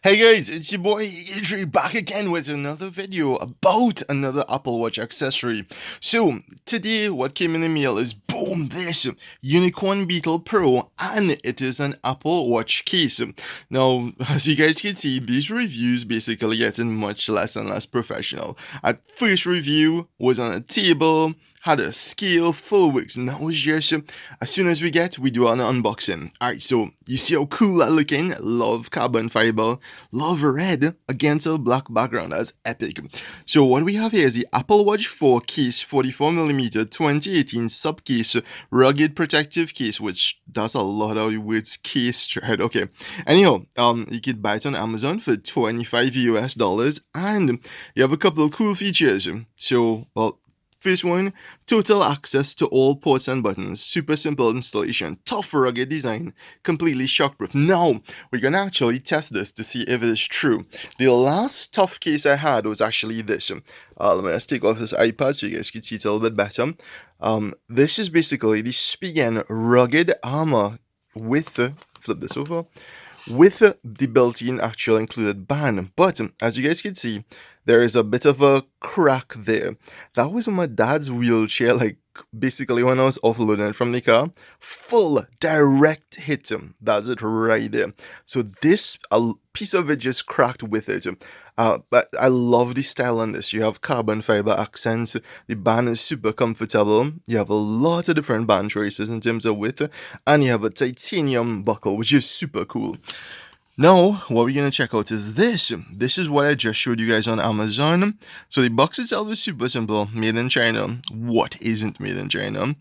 Hey guys, it's your boy Idri back again with another video about another Apple Watch accessory. So today what came in the mail is boom, this Unicorn Beetle Pro, and it is an Apple Watch case. Now, as you guys can see, these reviews basically getting much less and less professional. At first review was on a table, had a scale, full works. Now it's just, as soon as we do an unboxing. Alright, so you see how cool that looking? Love carbon fiber, love red against a black background. That's epic. So what we have here is the Apple Watch 4 case, 44mm 2018 Supcase rugged protective case, which does a lot of words case, right? Okay. Anyhow, you could buy it on Amazon for $25 US, and you have a couple of cool features. So, well, first one, total access to all ports and buttons, super simple installation, tough rugged design, completely shockproof. Now, we're gonna actually test this to see if it is true. The last tough case I had was actually this. Let me just take off this iPad so you guys can see it a little bit better. This is basically the Spigen rugged armor with, flip this over, with the built-in actual included band. But as you guys can see, there is a bit of a crack there. That was my dad's wheelchair, like basically when I was offloading it from the car. Full direct hit. That's it right there. So this a piece of it just cracked with it. But I love the style on this. You have carbon fiber accents. The band is super comfortable. You have a lot of different band choices in terms of width, and you have a titanium buckle, which is super cool. Now, what we're going to check out is this. This is what I just showed you guys on Amazon. So the box itself is super simple. Made in China. What isn't made in China?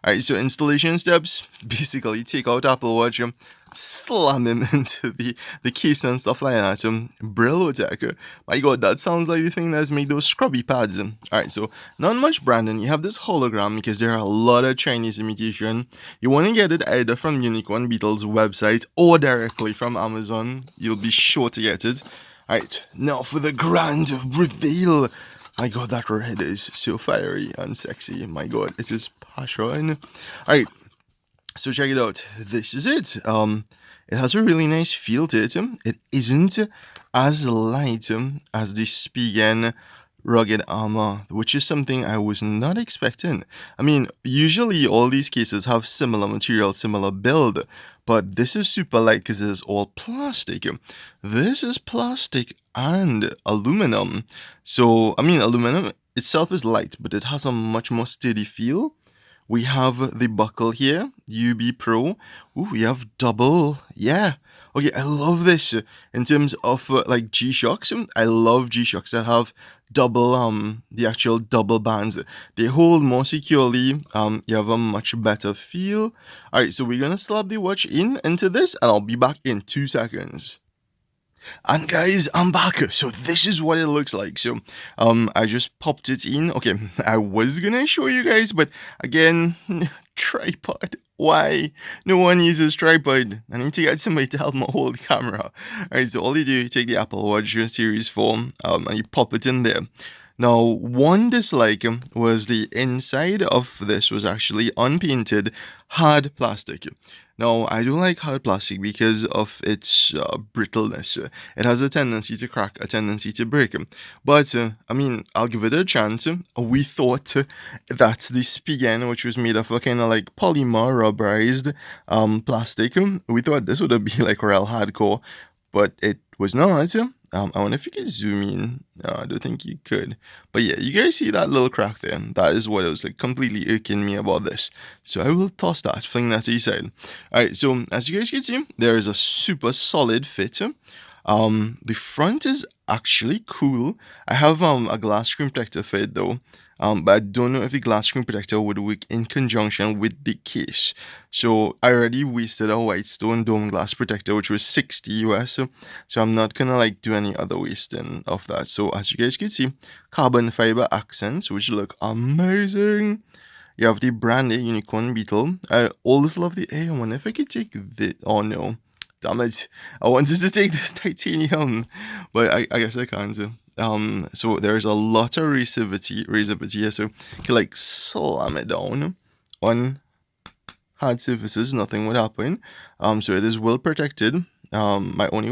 Alright, so installation steps. Basically, take out Apple Watch, slam him into the case and stuff like that. Brillo Tech. My god, that sounds like the thing that's made those scrubby pads. Alright, so not much branding. You have this hologram because there are a lot of Chinese imitation. You want to get it either from Unicorn Beetle's website or directly from Amazon. You'll be sure to get it. Alright, now for the grand reveal. My god, that red is so fiery and sexy. My god, it is passion. Alright, so check it out. This is it. It has a really nice feel to it. It isn't as light as the Spigen rugged armor, which is something I was not expecting. I mean, usually all these cases have similar material, similar build, but this is super light because it is all plastic. This is plastic and aluminum. So, I mean, aluminum itself is light, but it has a much more sturdy feel. We have the buckle here, UB Pro. Ooh, we have double, yeah. Okay, I love this in terms of like G-Shocks. I love G-Shocks that have double, the actual double bands. They hold more securely. You have a much better feel. All right, so we're gonna slap the watch into this, and I'll be back in 2 seconds. And guys, I'm back. So this is what it looks like. So I just popped it in. Okay, I was gonna show you guys, but again, tripod. Why? No one uses tripod. I need to get somebody to help me hold the camera. Alright, so all you do, you take the Apple Watch Series 4 and you pop it in there. Now, one dislike was the inside of this was actually unpainted hard plastic. Now, I don't like hard plastic because of its brittleness. It has a tendency to crack, a tendency to break. But, I mean, I'll give it a chance. We thought that the Spigen, which was made of a kind of like polymer rubberized plastic, we thought this would be like real hardcore, but it was not. I wonder if you could zoom in. No, I don't think you could. But yeah, you guys see that little crack there? That is what was like completely irking me about this. So I will toss that, fling that to the side. Alright, so as you guys can see, there is a super solid fit. The front is actually cool. I have a glass screen protector for it though. But I don't know if the glass screen protector would work in conjunction with the case. So I already wasted a white stone dome glass protector, which was 60 US. So I'm not gonna like do any other wasting of that. So as you guys can see, carbon fiber accents, which look amazing. You have the branded Unicorn Beetle. I always love the I wonder if I could take the, oh no. Damn it. I wanted to take this titanium, but I guess I can't. So there's a lot of razorability here, so you can like slam it down on hard surfaces, nothing would happen. So it is well protected. My only